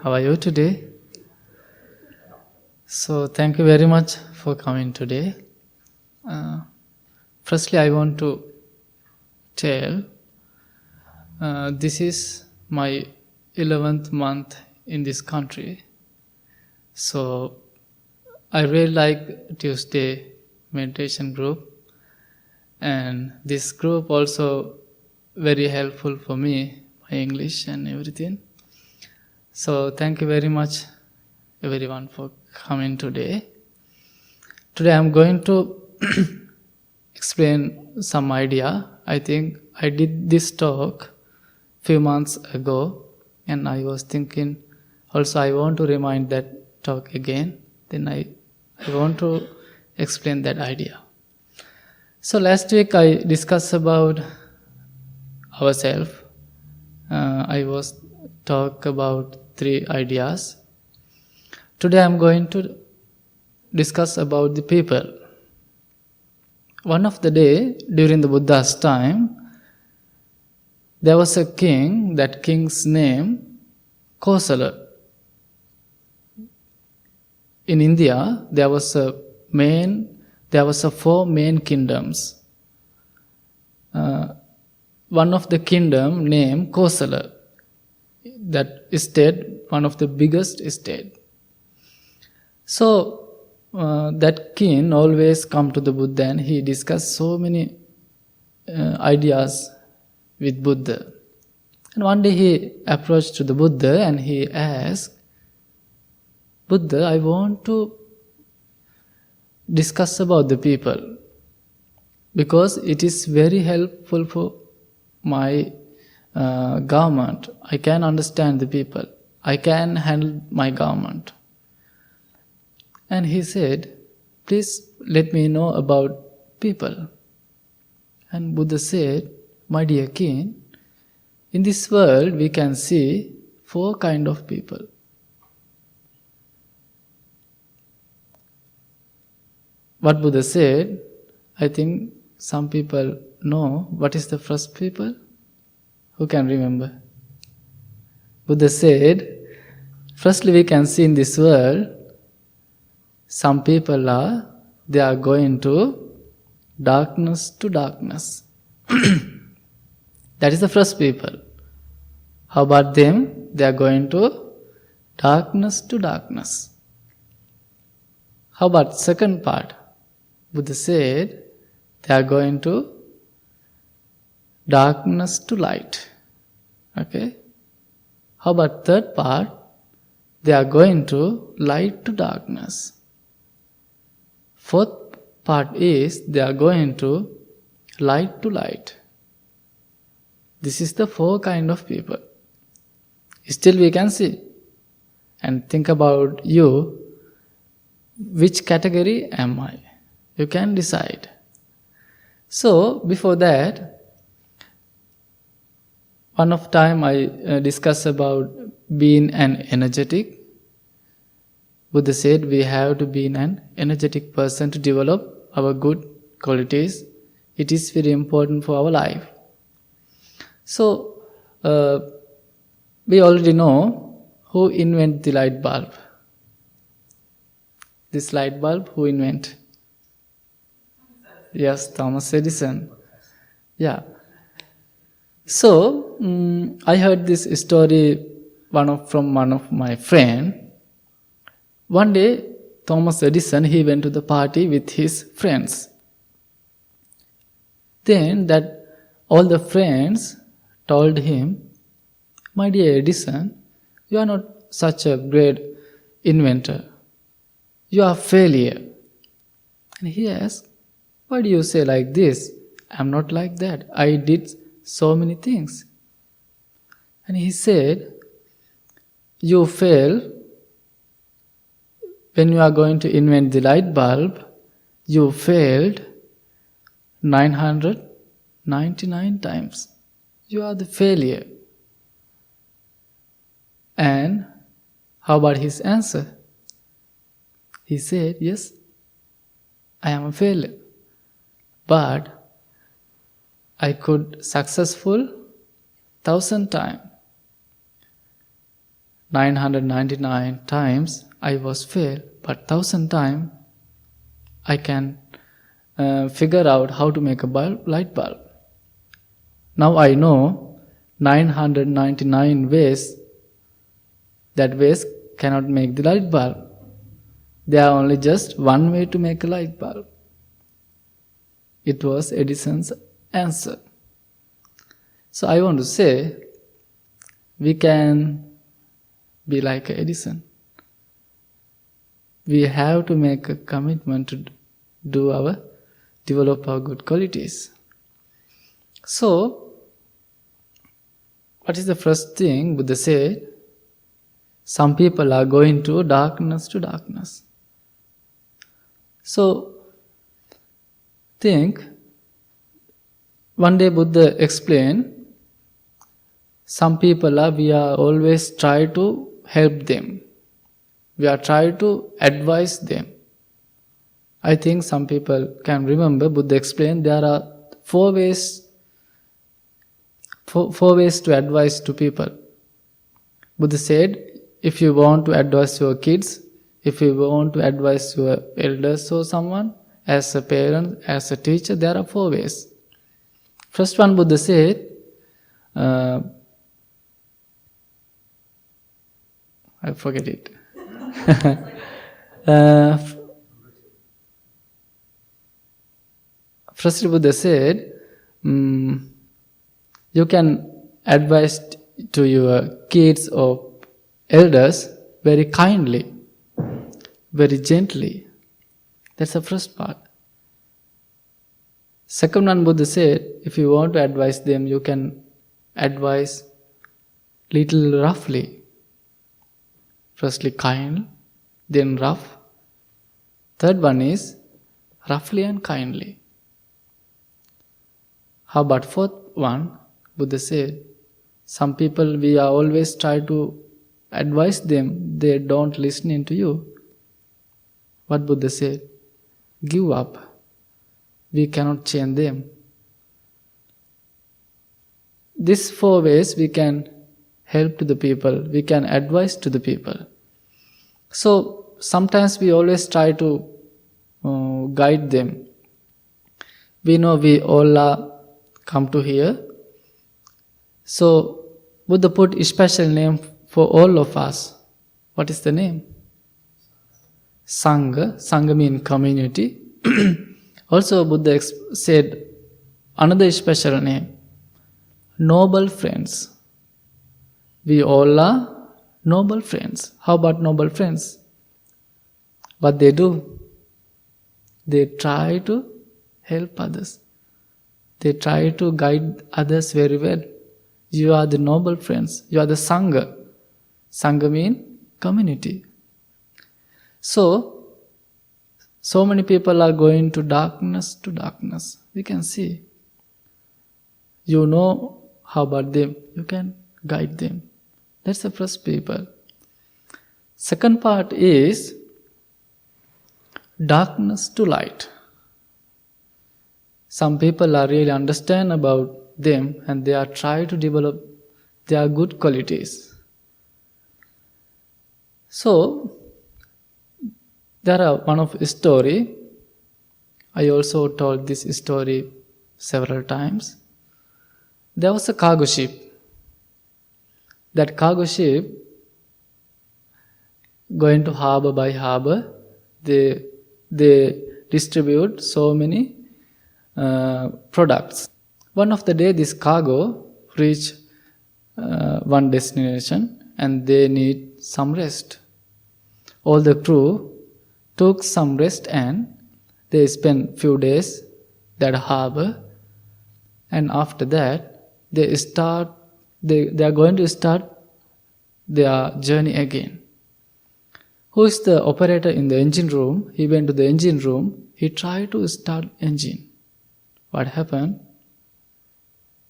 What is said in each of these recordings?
How are you today? So, thank you very much for coming today. Firstly, I want to tell this is my 11th month in this country. So, I really like Tuesday meditation group, and this group also very helpful for me, my English and everything. So, thank you very much, everyone, for coming today. Today, I'm going to explain some idea. I think I did this talk few months ago, and I was thinking also I want to remind that talk again. Then I want to explain that idea. So last week I discussed about ourselves. I was talk about 3 ideas. Today I'm going to discuss about the people. One of the day during the Buddha's time, there was a king. That king's name Kosala. In India, there was 4 main kingdoms. One of the kingdom named Kosala. That estate, one of the biggest estate. So that king always come to the Buddha and he discussed so many ideas with Buddha. And one day he approached to the Buddha and he asked, Buddha, I want to discuss about the people because it is very helpful for my government. I can understand the people. I can handle my government. And he said, please let me know about people. And Buddha said, my dear king, in this world we can see 4 kind of people. What Buddha said, I think some people know what is the first people. Who can remember? Buddha said, firstly we can see in this world, some people they are going to darkness to darkness. That is the first people. How about them? They are going to darkness to darkness. How about second part? Buddha said they are going to darkness to light. Okay? How about third part? They are going to light to darkness. Fourth part is they are going to light to light. This is the 4 kind of people. Still we can see. And think about you, which category am I? You can decide. So, before that, one of time I discussed about being an energetic. Buddha said we have to be an energetic person to develop our good qualities. It is very important for our life. So, we already know who invented the light bulb. This light bulb, who invented? Yes, Thomas Edison. Yeah. So, I heard this story from one of my friend. One day, Thomas Edison, he went to the party with his friends. Then all the friends told him, my dear Edison, you are not such a great inventor. You are a failure. And he asked, why do you say like this? I am not like that. I did so many things. And he said, you fail. When you are going to invent the light bulb, you failed 999 times. You are the failure. And how about his answer? He said, yes, I am a failure. But I could successful 1,000 times. 999 times I was failed, but 1,000 times I can figure out how to make a light bulb. Now I know 999 ways cannot make the light bulb. There are only just one way to make a light bulb. It was Edison's answer. So I want to say, we can be like Edison. We have to make a commitment to develop our good qualities. So, what is the first thing Buddha said? Some people are going to darkness. So, think, one day Buddha explained, some people we are always try to help them. We are trying to advise them. I think some people can remember Buddha explained there are four ways to advise to people. Buddha said, if you want to advise your kids, if you want to advise your elders or someone, as a parent, as a teacher, there are four ways. First one, Buddha said, I forget it. First, Buddha said, you can advise to your kids or elders very kindly, very gently. That's the first part. Second one, Buddha said, if you want to advise them, you can advise little roughly. Firstly kind, then rough. Third one is roughly and kindly. How about fourth one? Buddha said, some people we are always try to advise them, they don't listen to you. What Buddha said? Give up. We cannot change them. These four ways we can help to the people, we can advise to the people. So sometimes we always try to guide them. We know we all are come to here. So Buddha put a special name for all of us. What is the name? Sangha. Sangha means community. Also Buddha said another special name, noble friends. We all are noble friends. How about noble friends? What they do? They try to help others. They try to guide others very well. You are the noble friends. You are the Sangha. Sangha means community. So many people are going to darkness. We can see. You know how about them. You can guide them. That's the first people. Second part is darkness to light. Some people are really understand about them and they are trying to develop their good qualities. So, there are one of story. I also told this story several times. There was a cargo ship. That cargo ship going to harbor by harbor. They distribute so many products. One of the day, this cargo reached one destination and they need some rest. All the crew took some rest and they spent few days that harbor, and after that they are going to start their journey again. Who is the operator in the engine room? He went to the engine room. He tried to start engine. What happened?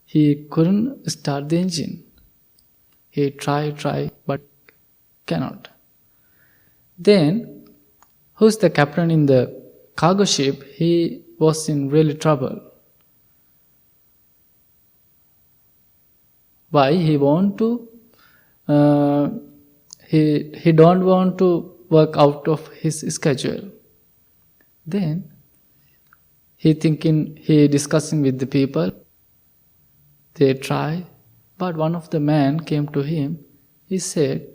He couldn't start the engine. He tried, but cannot. Then, who's the captain in the cargo ship? He was in really trouble. Why? He want to he don't want to work out of his schedule. Then he discussing with the people. They try, but one of the men came to him. He said,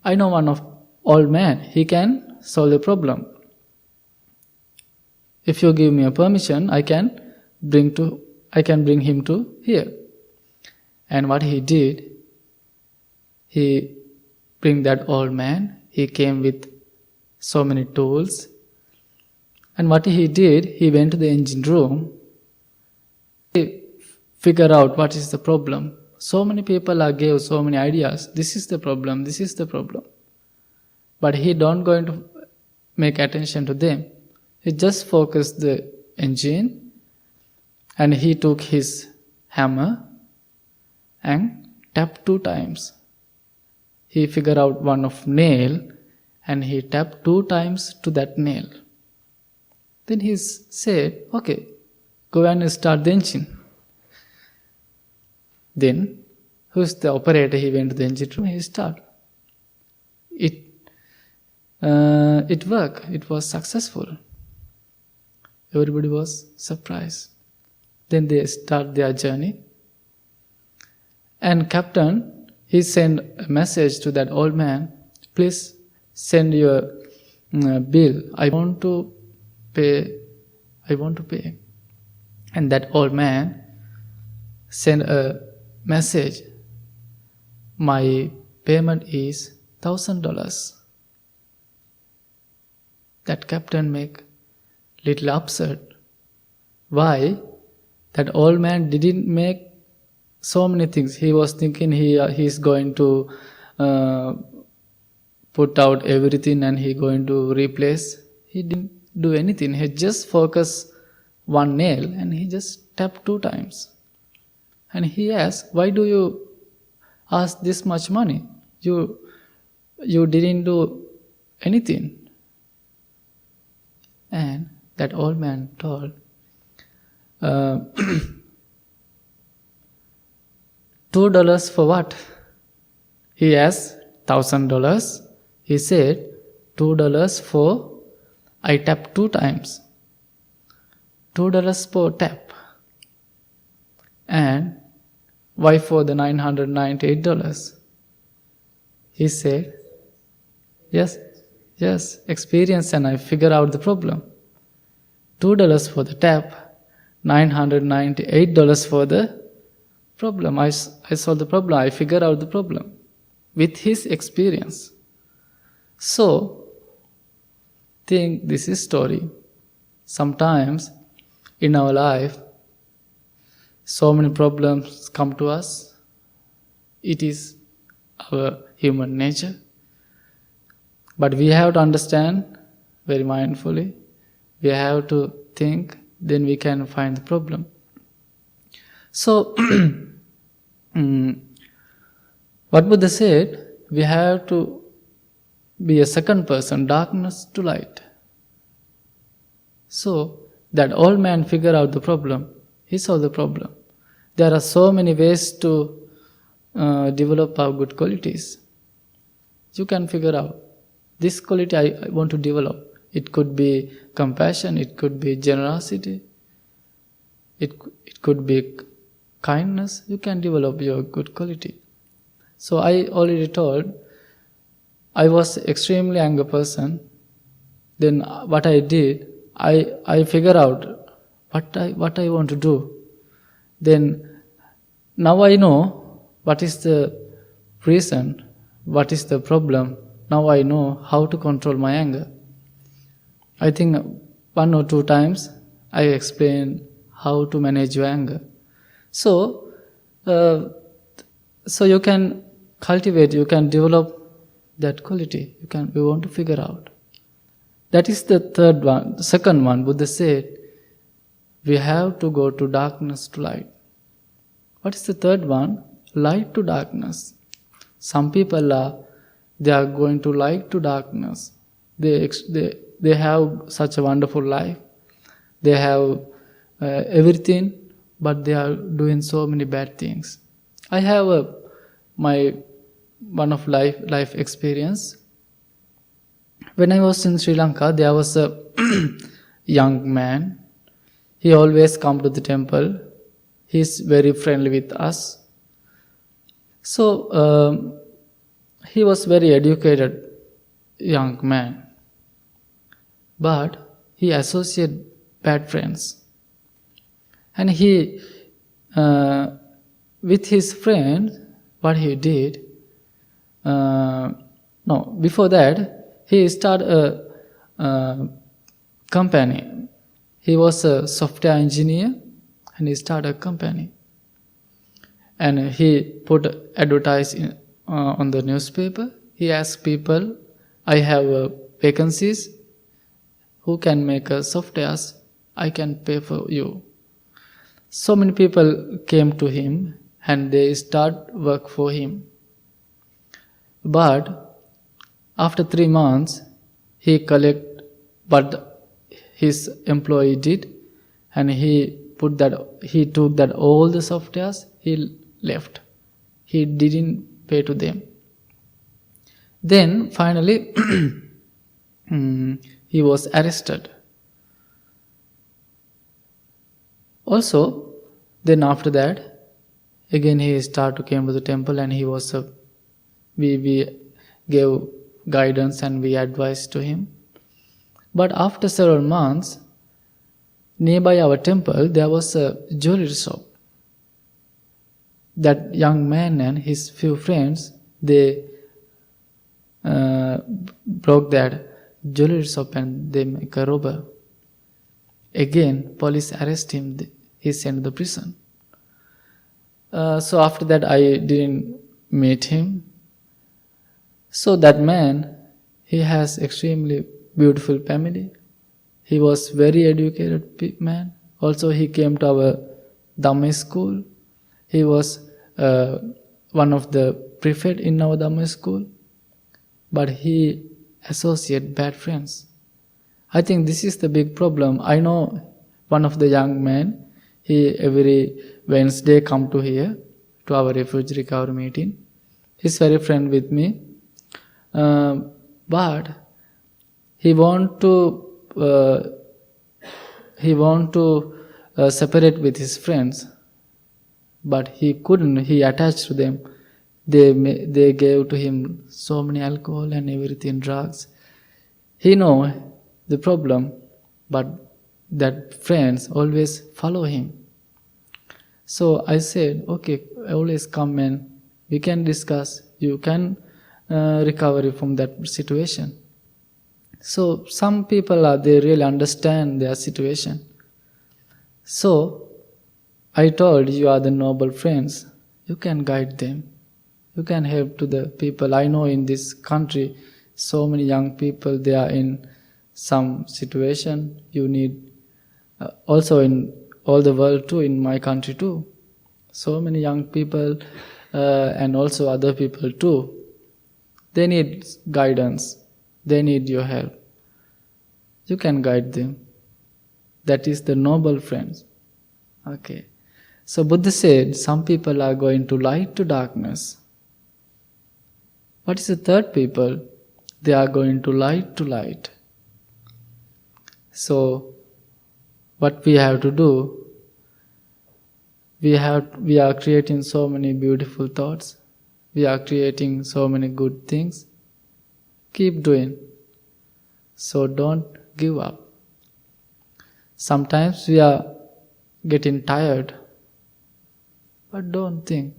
I know one of old man, he can solve the problem. If you give me a permission, I can bring him to here. And what he did, he bring that old man. He came with so many tools. And what he did, he went to the engine room. He figured out what is the problem. So many people gave so many ideas. This is the problem, this is the problem. But he don't going to make attention to them. He just focused the engine, and he took his hammer and tapped 2 times. He figured out one of nail, and he tapped 2 times to that nail. Then he said, okay, go and start the engine. Then, who's the operator? He went to the engine room, he started. It worked, it was successful. Everybody was surprised. Then they start their journey. And captain, he sent a message to that old man, please send your bill. I want to pay. And that old man sent a message, my payment is $1,000. That captain make little upset. Why? That old man didn't make so many things. He was thinking he's going to put out everything and he going to replace. He didn't do anything. He just focused one nail and he just tapped 2 times. And he asked, why do you ask this much money? You didn't do anything. And that old man told, $2 for what? He asked $1,000. He said, $2 for I tapped 2 times. $2 per tap. And why for the $998? He said, yes, experience, and I figure out the problem. $2 for the tap, $998 for the problem. I solved the problem, I figured out the problem with his experience. So, think this is story. Sometimes in our life, so many problems come to us. It is our human nature. But we have to understand very mindfully. We have to think, then we can find the problem. So, what Buddha said, we have to be a second person, darkness to light. So, that old man figured out the problem. He solved the problem. There are so many ways to develop our good qualities. You can figure out, this quality I want to develop. It could be compassion, it could be generosity, it could be kindness. You can develop your good quality. So I already told, I was extremely angry person. Then what I did, I figured out what I want to do. Then now I know what is the reason, what is the problem. Now I know how to control my anger. I think 1 or 2 times I explained how to manage your anger. So you can cultivate, you can develop that quality. We want to figure out. That is the third one. The second one, Buddha said, we have to go to darkness to light. What is the third one? Light to darkness. Some people they are going to light to darkness. They have such a wonderful life. They have everything, but they are doing so many bad things. I have my one of life experience. When I was in Sri Lanka, there was a young man. He always come to the temple. He's very friendly with us. So he was very educated young man, but he associated bad friends, and he with his friends, what he did. No, before that, he started a company. He was a software engineer, and he started a company. And he put advertise on the newspaper. He asked people, "I have vacancies. Who can make softwares? I can pay for you." So many people came to him, and they start work for him. But after 3 months, he collect what his employee did, and he took that all the softwares, he left. He didn't pay to them. Then finally he was arrested. Also, then after that, again he started to came to the temple, and he was we gave guidance and we advised to him. But after several months, nearby our temple, there was a jewelry shop. That young man and his few friends, they broke that jewelry shop and they make a robber. Again, police arrest him. He sent to the prison. So after that, I didn't meet him. So that man, he has extremely beautiful family. He was very educated man. Also, he came to our Dhamma school. He was one of the prefect in our Dhamma school. But he associate bad friends. I think this is the big problem. I know one of the young men, he every Wednesday come to here, to our refugee recovery meeting. He's very friend with me. But he want to separate with his friends, but he couldn't. He attached to them. They gave to him so many alcohol and everything, drugs. He know the problem, but that friends always follow him. So I said, okay, always come and we can discuss. You can recover from that situation. So some people they really understand their situation. So I told, you are the noble friends. You can guide them. You can help to the people. I know in this country, so many young people, they are in some situation. You need, also in all the world too, in my country too. So many young people and also other people too. They need guidance. They need your help. You can guide them. That is the noble friends. Okay. So Buddha said, some people are going to light to darkness. What is the third people? They are going to light to light. So what we have to do, we are creating so many beautiful thoughts. We are creating so many good things. Keep doing. So don't give up. Sometimes we are getting tired, but don't think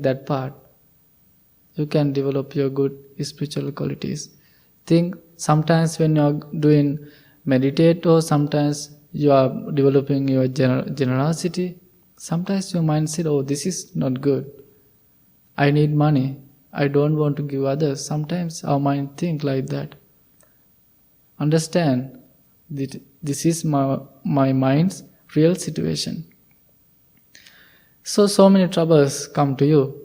that part. You can develop your good spiritual qualities. Think sometimes when you are doing meditate, or sometimes you are developing your generosity, sometimes your mind said, oh, this is not good. I need money. I don't want to give others. Sometimes our mind think like that. Understand that this is my mind's real situation. So many troubles come to you.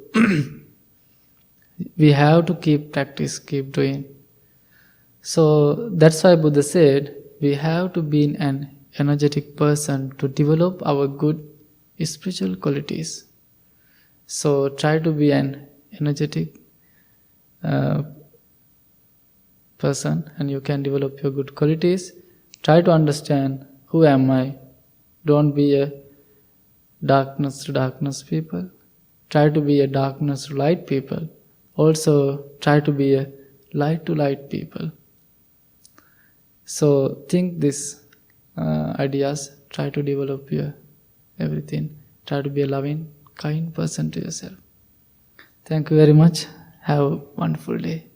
We have to keep practice, keep doing. So that's why Buddha said, we have to be an energetic person to develop our good spiritual qualities. So try to be an energetic person, and you can develop your good qualities. Try to understand, who am I? Don't be a darkness to darkness people. Try to be a darkness to light people. Also try to be a light to light people. So think these ideas. Try to develop your everything. Try to be a loving, kind person to yourself. Thank you very much. Have a wonderful day.